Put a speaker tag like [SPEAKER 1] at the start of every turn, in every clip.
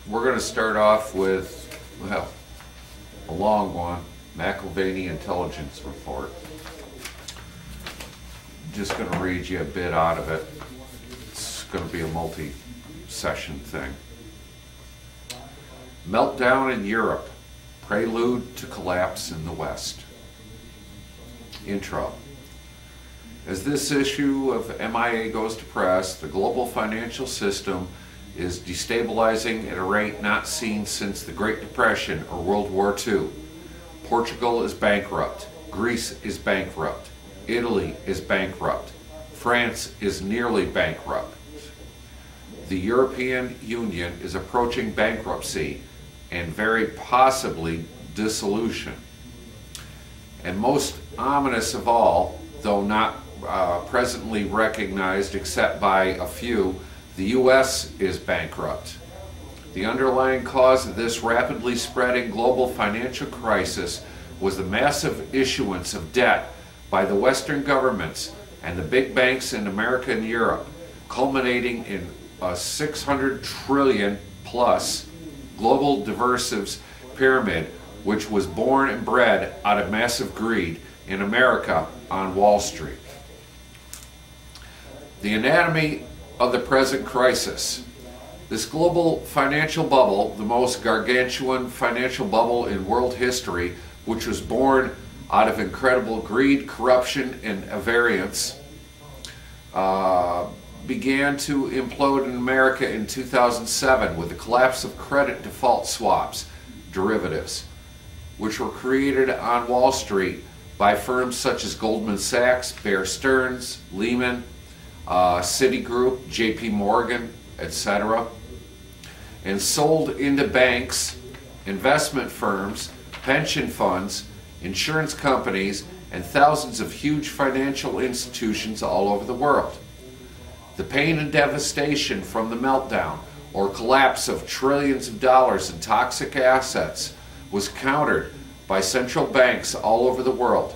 [SPEAKER 1] We're going to start off with, well, a long one, McIlvaney Intelligence Report. Just going to read you a bit out of it. It's going to be a multi-session thing. Meltdown in Europe. Prelude to collapse in the West. Intro. As this issue of MIA goes to press, the global financial system is destabilizing at a rate not seen since the Great Depression or World War II. Portugal is bankrupt. Greece is bankrupt. Italy is bankrupt. France is nearly bankrupt. The European Union is approaching bankruptcy and very possibly dissolution. And most ominous of all, though not presently recognized except by a few, the U.S. is bankrupt. The underlying cause of this rapidly spreading global financial crisis was the massive issuance of debt by the Western governments and the big banks in America and Europe, culminating in a 600 trillion plus global diversives pyramid, which was born and bred out of massive greed in America on Wall Street. The anatomy of the present crisis. This global financial bubble, the most gargantuan financial bubble in world history, which was born out of incredible greed, corruption, and avarice, began to implode in America in 2007 with the collapse of credit default swaps, derivatives, which were created on Wall Street by firms such as Goldman Sachs, Bear Stearns, Lehman, Citigroup, JP Morgan, etc., and sold into banks, investment firms, pension funds, insurance companies, and thousands of huge financial institutions all over the world. The pain and devastation from the meltdown or collapse of trillions of dollars in toxic assets was countered by central banks all over the world,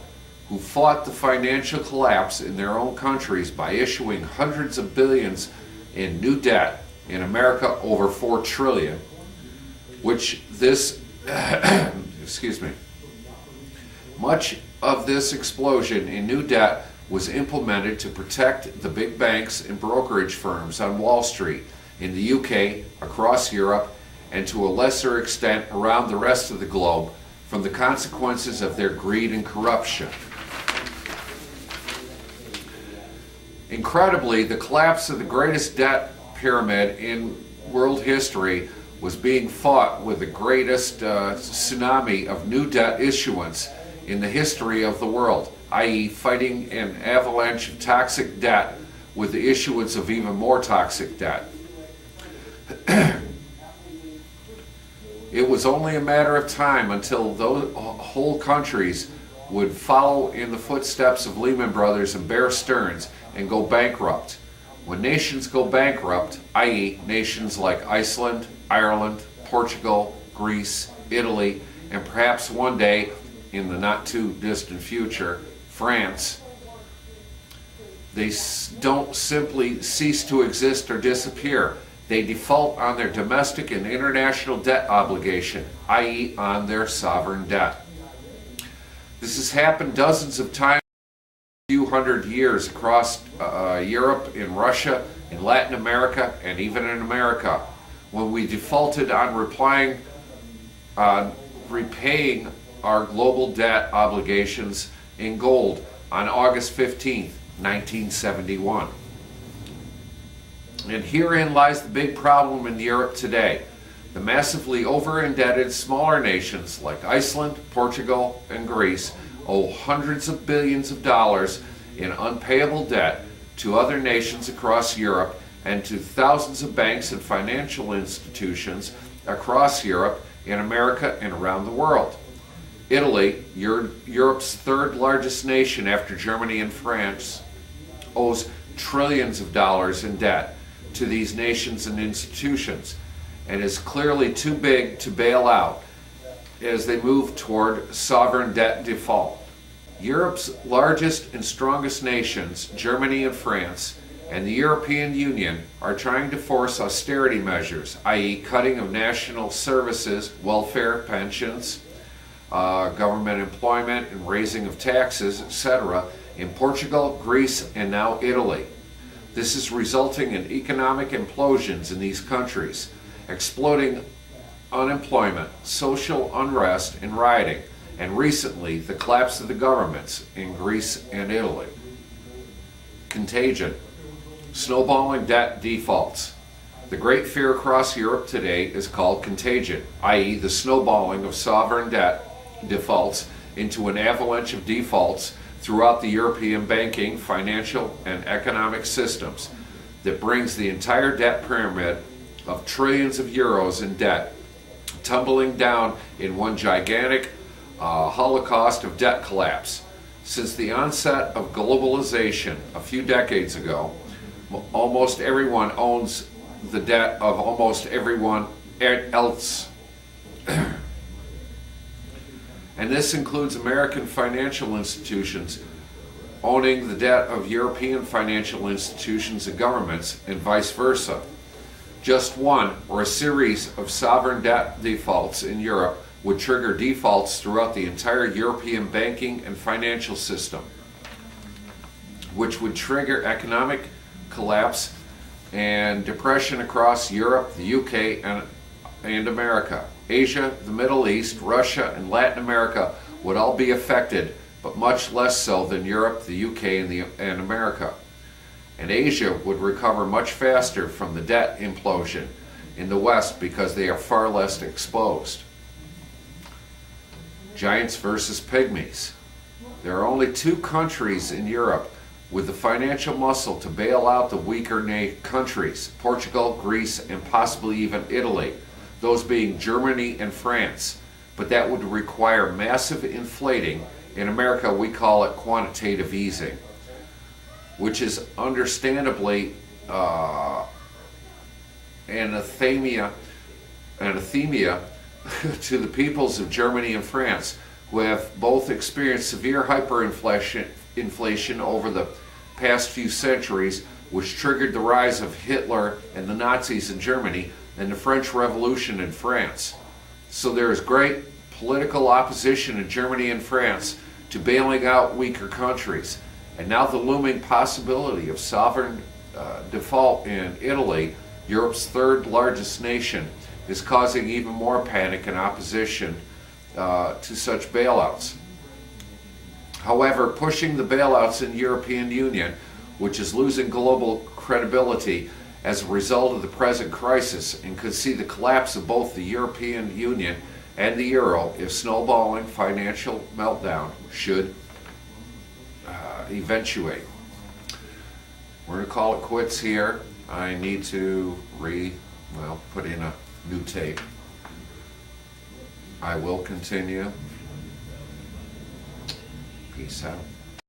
[SPEAKER 1] who fought the financial collapse in their own countries by issuing hundreds of billions in new debt, in America over 4 trillion, which this, excuse me, much of this explosion in new debt was implemented to protect the big banks and brokerage firms on Wall Street, in the UK, across Europe, and to a lesser extent around the rest of the globe from the consequences of their greed and corruption. Incredibly, the collapse of the greatest debt pyramid in world history was being fought with the greatest tsunami of new debt issuance in the history of the world, i.e. fighting an avalanche of toxic debt with the issuance of even more toxic debt. It was only a matter of time until those whole countries would follow in the footsteps of Lehman Brothers and Bear Stearns and go bankrupt. When nations go bankrupt, i.e. nations like Iceland, Ireland, Portugal, Greece, Italy, and perhaps one day, in the not too distant future, France, they don't simply cease to exist or disappear. They default on their domestic and international debt obligation, i.e. on their sovereign debt. This has happened dozens of times in a few hundred years across Europe, in Russia, in Latin America, and even in America, when we defaulted on repaying our global debt obligations in gold on August 15th, 1971. And herein lies the big problem in Europe today. The massively over-indebted smaller nations like Iceland, Portugal, and Greece owe hundreds of billions of dollars in unpayable debt to other nations across Europe and to thousands of banks and financial institutions across Europe, in America, and around the world. Italy, Europe's third largest nation after Germany and France, owes trillions of dollars in debt to these nations and institutions, and is clearly too big to bail out as they move toward sovereign debt default. Europe's largest and strongest nations, Germany and France, and the European Union are trying to force austerity measures, i.e. cutting of national services, welfare, pensions, government employment, and raising of taxes, etc., in Portugal, Greece, and now Italy. This is resulting in economic implosions in these countries, exploding unemployment, social unrest, and rioting, and recently the collapse of the governments in Greece and Italy. Contagion. Snowballing debt defaults. The great fear across Europe today is called contagion, i.e. the snowballing of sovereign debt defaults into an avalanche of defaults throughout the European banking, financial, and economic systems that brings the entire debt pyramid of trillions of euros in debt tumbling down in one gigantic holocaust of debt collapse. Since the onset of globalization a few decades ago, almost everyone owns the debt of almost everyone else. And this includes American financial institutions owning the debt of European financial institutions and governments, and vice versa. Just one or a series of sovereign debt defaults in Europe would trigger defaults throughout the entire European banking and financial system, which would trigger economic collapse and depression across Europe, the UK, and America. Asia, the Middle East, Russia, and Latin America would all be affected, but much less so than Europe, the UK, and America. And Asia would recover much faster from the debt implosion in the West because they are far less exposed. Giants versus pygmies. There are only two countries in Europe with the financial muscle to bail out the weaker countries, Portugal, Greece, and possibly even Italy, those being Germany and France. But that would require massive inflating. In America, we call it quantitative easing, which is understandably anathema to the peoples of Germany and France, who have both experienced severe hyperinflation over the past few centuries, which triggered the rise of Hitler and the Nazis in Germany and the French Revolution in France. So there is great political opposition in Germany and France to bailing out weaker countries. And now the looming possibility of sovereign default in Italy, Europe's third largest nation, is causing even more panic and opposition to such bailouts. However, pushing the bailouts in the European Union, which is losing global credibility as a result of the present crisis, and could see the collapse of both the European Union and the euro if snowballing financial meltdown should eventuate. We're going to call it quits here. I need to put in a new tape. I will continue. Peace out.